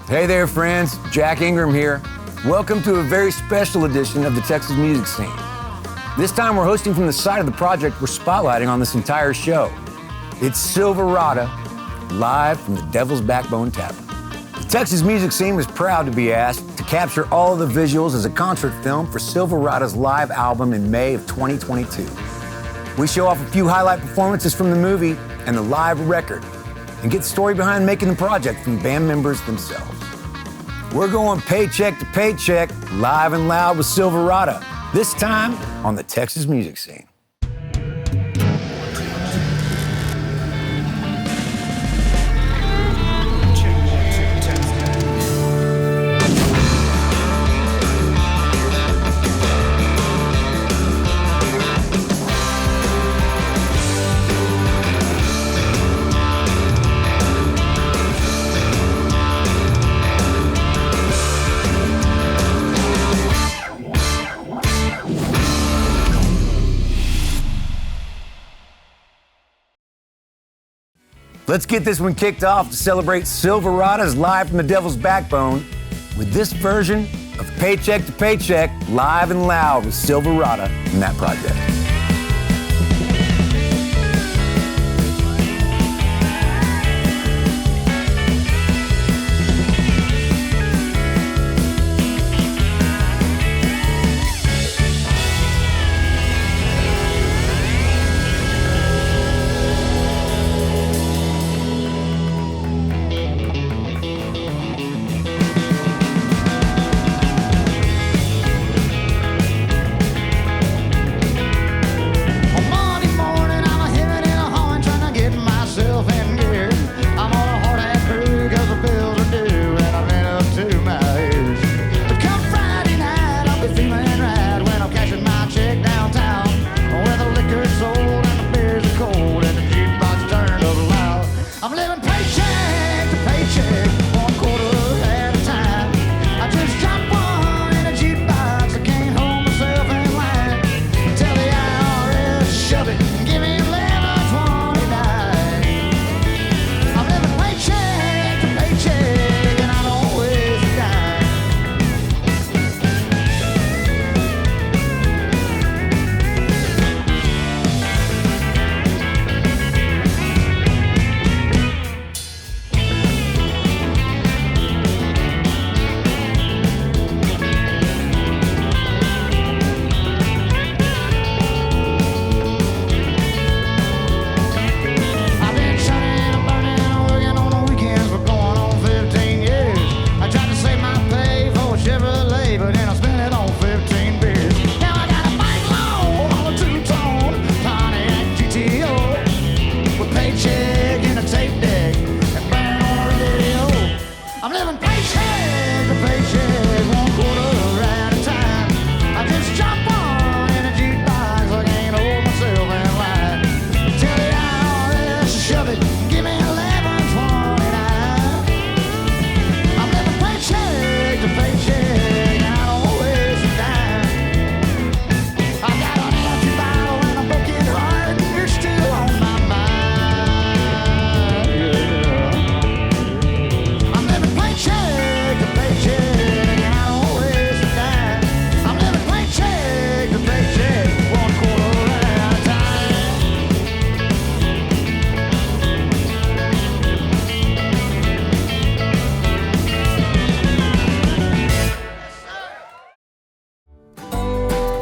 Hey there, friends. Jack Ingram here. Welcome to a very special edition of the Texas Music Scene. This time we're hosting from the side of the project we're spotlighting on this entire show. It's Silverada, live from the Devil's Backbone Tavern. The Texas Music Scene was proud to be asked to capture all of the visuals as a concert film for Silverada's live album in May of 2022. We show off a few highlight performances from the movie and the live record, and get the story behind making the project from band members themselves. We're going paycheck to paycheck, live and loud with Silverada, this time on the Texas Music Scene. Let's get this one kicked off to celebrate Silverada's Live from the Devil's Backbone with this version of Paycheck to Paycheck, live and loud with Silverada in that project.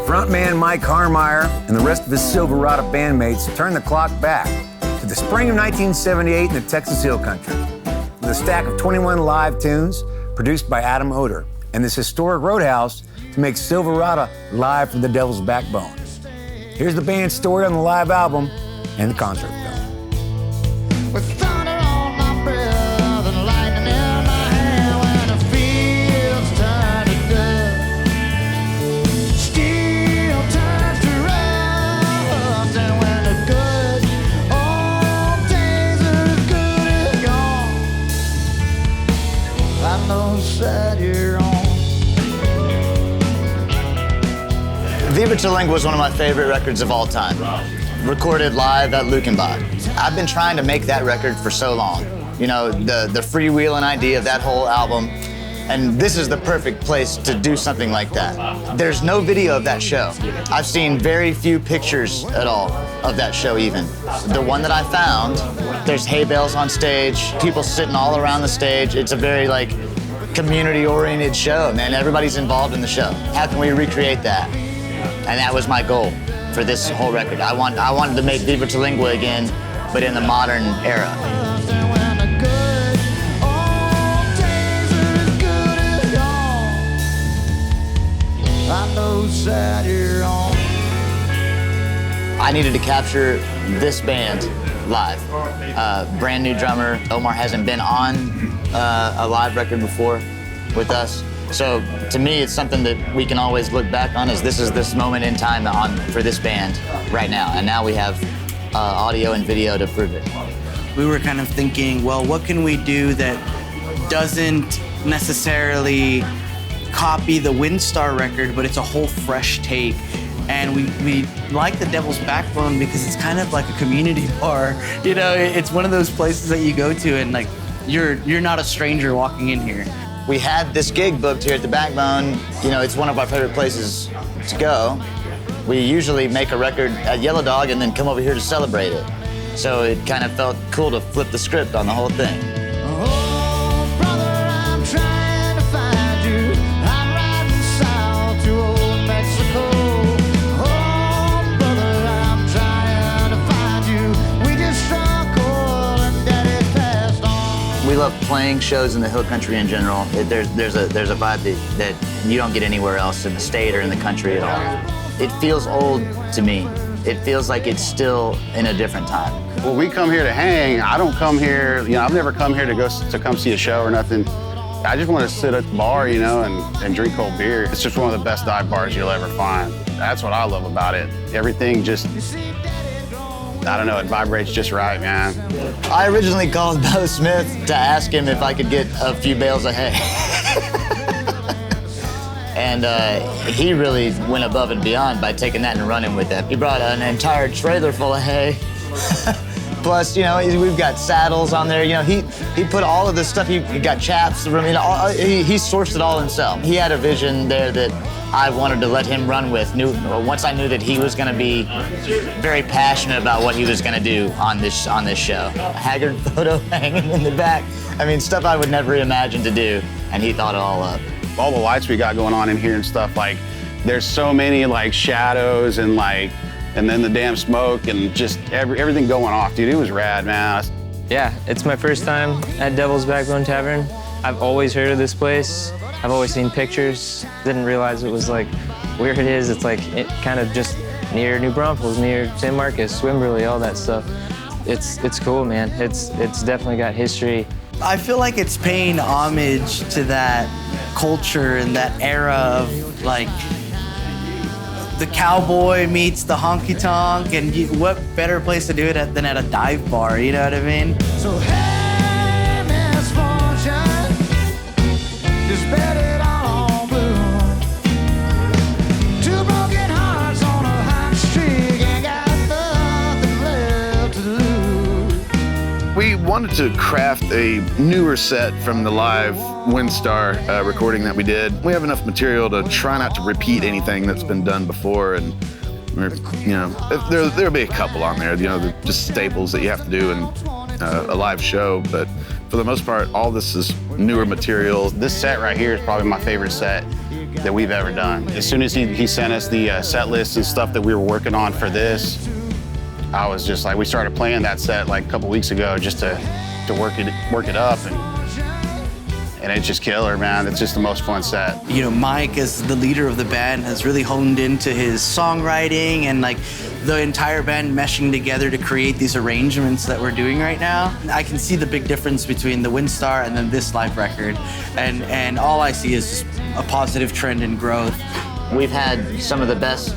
Frontman Mike and the rest of his Silverada bandmates turned the clock back to the spring of 1978 in the Texas Hill Country with a stack of 21 live tunes produced by Adam Oder and this historic roadhouse to make Silverada live from the Devil's Backbone. Here's the band's story on the live album and the concert film. With thunder on my breath and lightning in my hand when the fields turn to dust, steel turns to rust, and when the good old days are as good as gone, I know sad you're on. Viva Terlingua was one of my favorite records of all time. Recorded live at Lukenbach. I've been trying to make that record for so long. You know, the freewheeling idea of that whole album. And this is the perfect place to do something like that. There's no video of that show. I've seen very few pictures at all of that show even. The one that I found, there's hay bales on stage, people sitting all around the stage. It's a very like community-oriented show, man. Everybody's involved in the show. How can we recreate that? And that was my goal for this whole record. I wanted to make Viva La Lingua again, but in the modern era. I needed to capture this band live. Brand new drummer. Omar hasn't been on a live record before with us. So to me, it's something that we can always look back on as this is this moment in time for this band right now. And now we have audio and video to prove it. We were kind of thinking, well, what can we do that doesn't necessarily copy the Windstar record, but it's a whole fresh take. And we like the Devil's Backbone because it's kind of like a community bar. You know, it's one of those places that you go to and like you're not a stranger walking in here. We had this gig booked here at the Backbone. You know, it's one of our favorite places to go. We usually make a record at Yellow Dog and then come over here to celebrate it. So it kind of felt cool to flip the script on the whole thing. Oh, brother, I'm trying to find you. I'm riding south to old Mexico. Oh, brother, I'm trying to find you. We just struck oil and daddy passed on. We love playing shows in the hill country in general. There's a vibe that you don't get anywhere else in the state or in the country at all. It feels old to me. It feels like it's still in a different time. Well, we come here to hang. I don't come here, you know, I've never come here to come see a show or nothing. I just want to sit at the bar, you know, and drink cold beer. It's just one of the best dive bars you'll ever find. That's what I love about it. Everything just, I don't know, it vibrates just right, man. I originally called Bo Smith to ask him if I could get a few bales of hay. And he really went above and beyond by taking that and running with it. He brought an entire trailer full of hay. Plus, you know, we've got saddles on there. You know, he put all of this stuff. He got chaps. You know, he sourced it all himself. He had a vision there that I wanted to let him run with. Once I knew that he was going to be very passionate about what he was going to do on this show. A Haggard photo hanging in the back. I mean, stuff I would never imagine to do, and he thought it all up. All the lights we got going on in here and stuff, like, there's so many like shadows and then the damn smoke and just everything going off, dude. It was rad, man. Yeah, it's my first time at Devil's Backbone Tavern. I've always heard of this place. I've always seen pictures. Didn't realize it was like where it is. It's like kind of just near New Braunfels, near San Marcos, Swimberley, all that stuff. It's cool, man. It's definitely got history. I feel like it's paying homage to that culture and that era of like the cowboy meets the honky tonk, and what better place to do it than at a dive bar, you know what I mean? So hey, misfortune, just bet it on blue. Two broken hearts on a hot streak, ain't got nothing left to lose. We wanted to craft a newer set from the live Windstar recording that we did. We have enough material to try not to repeat anything that's been done before, and you know, there'll be a couple on there, you know, just staples that you have to do in a live show, but for the most part, all this is newer material. This set right here is probably my favorite set that we've ever done. As soon as he sent us the set list and stuff that we were working on for this, I was just like, we started playing that set like a couple weeks ago just to work it up, and it's just killer, man. It's just the most fun set. You know, Mike, as the leader of the band, has really honed into his songwriting and like the entire band meshing together to create these arrangements that we're doing right now. I can see the big difference between the Windstar and then this live record, and all I see is just a positive trend and growth. We've had some of the best,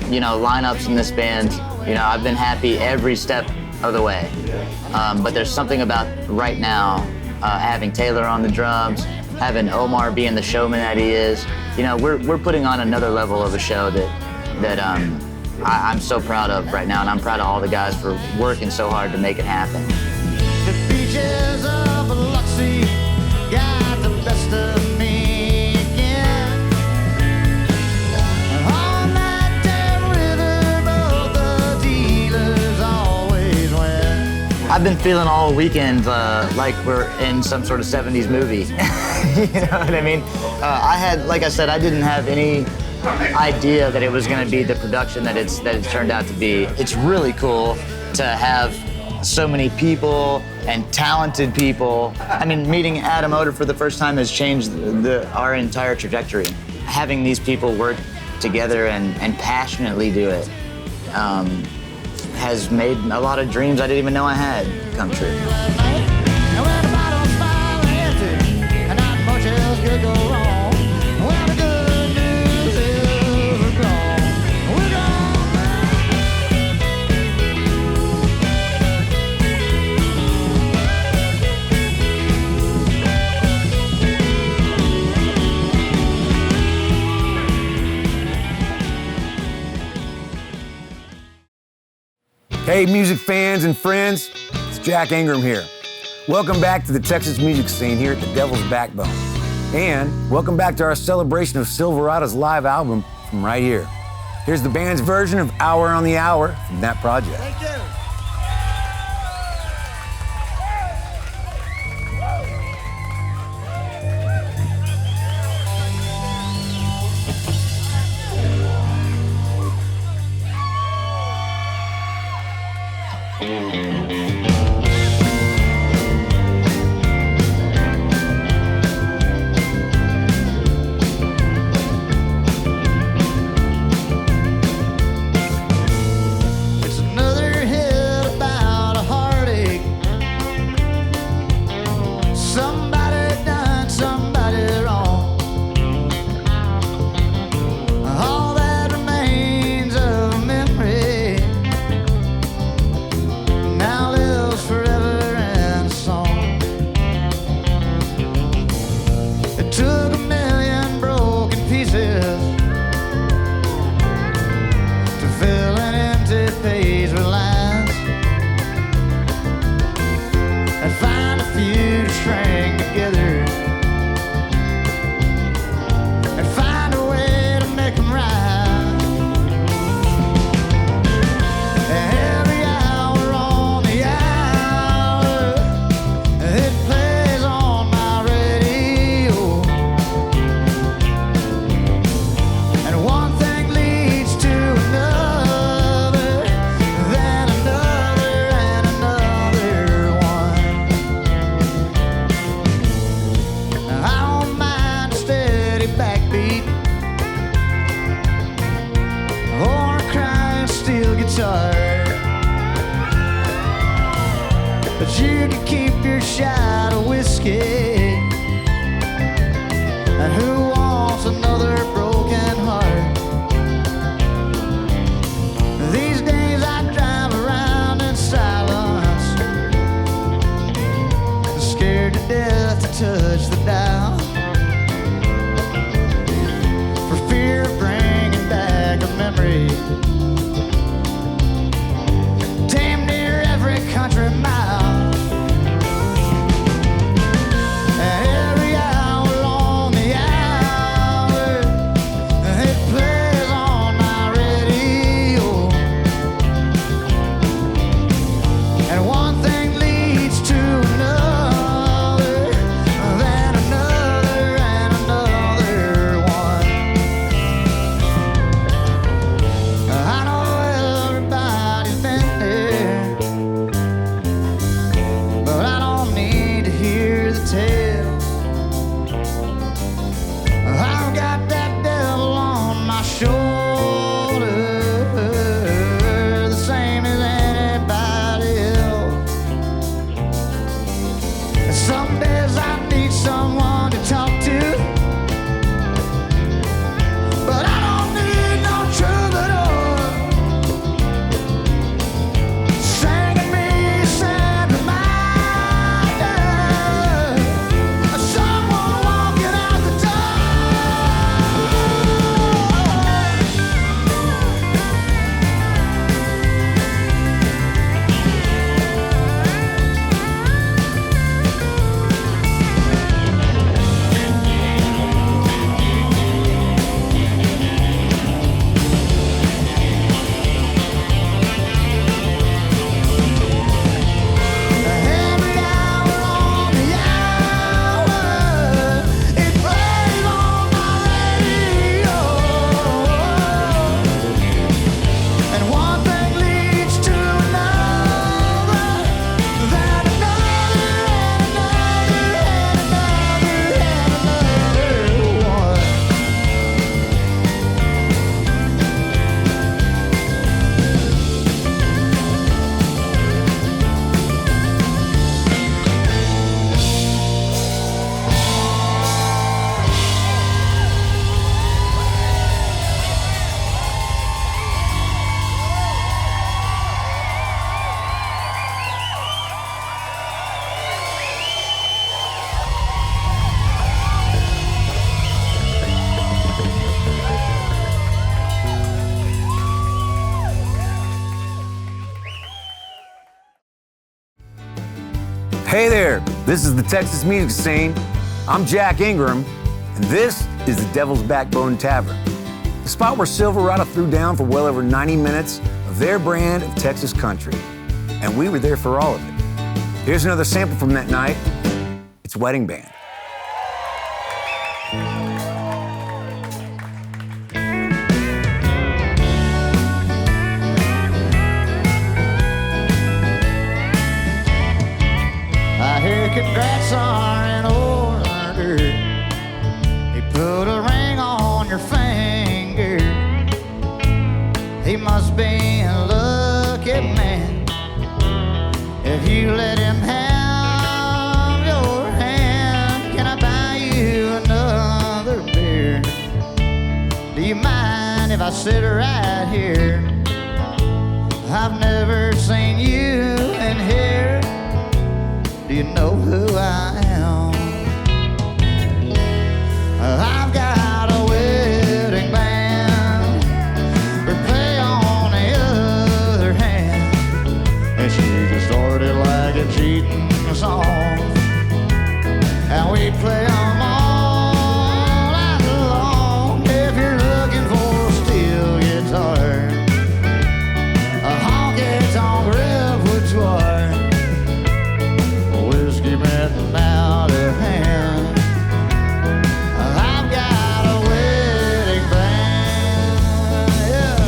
you know, lineups in this band. You know, I've been happy every step of the way. But there's something about right now, having Taylor on the drums, having Omar being the showman that he is. You know, we're putting on another level of a show that I'm so proud of right now, and I'm proud of all the guys for working so hard to make it happen. The beaches been feeling all weekend like we're in some sort of 70s movie. You know what I mean? Like I said, I didn't have any idea that it was going to be the production that it's turned out to be. It's really cool to have so many people and talented people. I mean, meeting Adam Oder for the first time has changed our entire trajectory. Having these people work together and passionately do it has made a lot of dreams I didn't even know I had come true. Hey, music fans and friends, it's Jack Ingram here. Welcome back to the Texas music scene here at the Devil's Backbone. And welcome back to our celebration of Silverada's live album from right here. Here's the band's version of Hour on the Hour from that project. Thank you. It's another hit about a heartache. Somebody done somebody wrong. All that remains of a memory now lives forever in a song. It took a million broken pieces to fill an empty page with lines and find a few to string together and find a way to make them rhyme. Every hour on the hour, it plays on my radio, and one thing leads to another, then another and another one. I don't mind a steady backbeat or a crying steel guitar, but you can keep your shot of whiskey. And who wants another broken heart? These days I drive around in silence, scared to death to touch the dial, for fear of bringing back a memory. Damn near every country mile. And every hour on the hour, it plays on my radio, and one thing leads to another, then another Hey there, this is the Texas music scene. I'm Jack Ingram, and this is the Devil's Backbone Tavern, the spot where Silverada threw down for well over 90 minutes of their brand of Texas country. And we were there for all of it. Here's another sample from that night. It's Wedding Band. I hear congrats are in order. He put a ring on your finger. He must be a lucky man if you let him have your hand. Can I buy you another beer? Do you mind if I sit right here? I've never seen you in here. Do you know who I am? I've got a wedding band. We play on the other hand. And she just started like a cheating song. And we play them all night long. If you're looking for a steel guitar, a honky-tonk repertoire, whiskey bent out of hand. I've got a wedding band, yeah.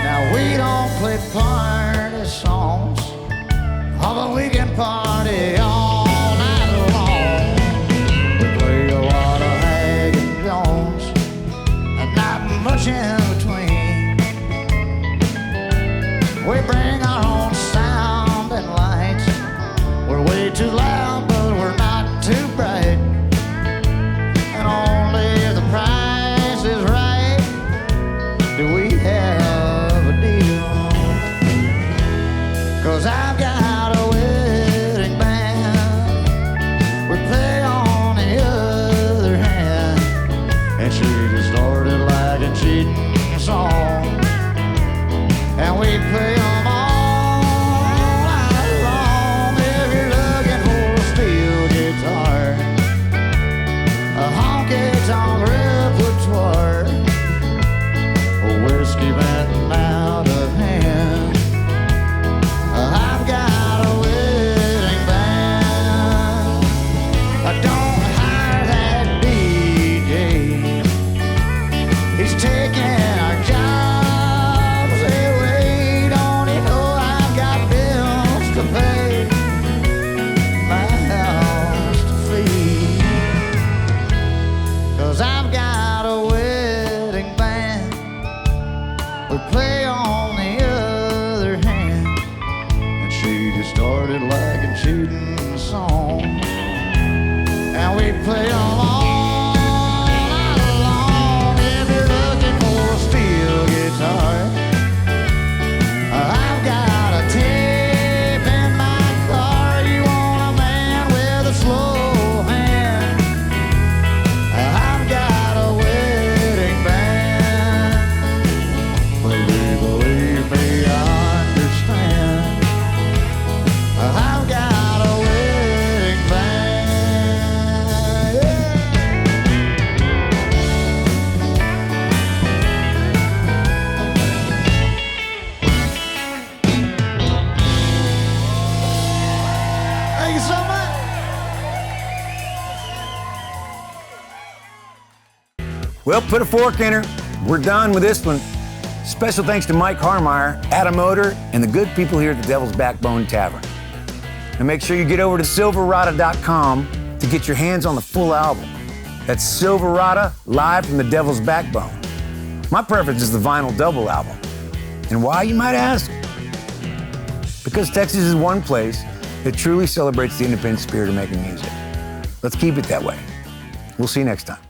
Now we don't play party songs, although we can party all night long. We play a lot of Hag and Jones, and not much in between. We bring our own sound and lights. We're way too loud, but we're not too bright. And only if the price is right do we have a deal. 'Cause I've got a wedding band. We play on the other hand. And she just started like a cheating song. And we play them all night long. If you're looking for a steel guitar, a honky-tonk repertoire, a whiskey bent out of hand, I've got a wedding band. I don't hire that DJ. He's taking our jobs away. Don't you know I've got bills to pay, my house to feed? 'Cause I've got a wedding band. We play on the other hand. And she just started like a cheating song. And we play them all night long. If you're looking for a steel guitar, I've got a tape in my car. You want a man with a slow hand? I've got a wedding band. Believe me, I understand. I've got a wedding band, yeah. Thank you so much. Well, put a fork in her. We're done with this one. Special thanks to Mike Harmeyer, Adam Oder, and the good people here at the Devil's Backbone Tavern. And make sure you get over to Silverada.com to get your hands on the full album. That's Silverada, live from the Devil's Backbone. My preference is the vinyl double album. And why, you might ask? Because Texas is one place that truly celebrates the independent spirit of making music. Let's keep it that way. We'll see you next time.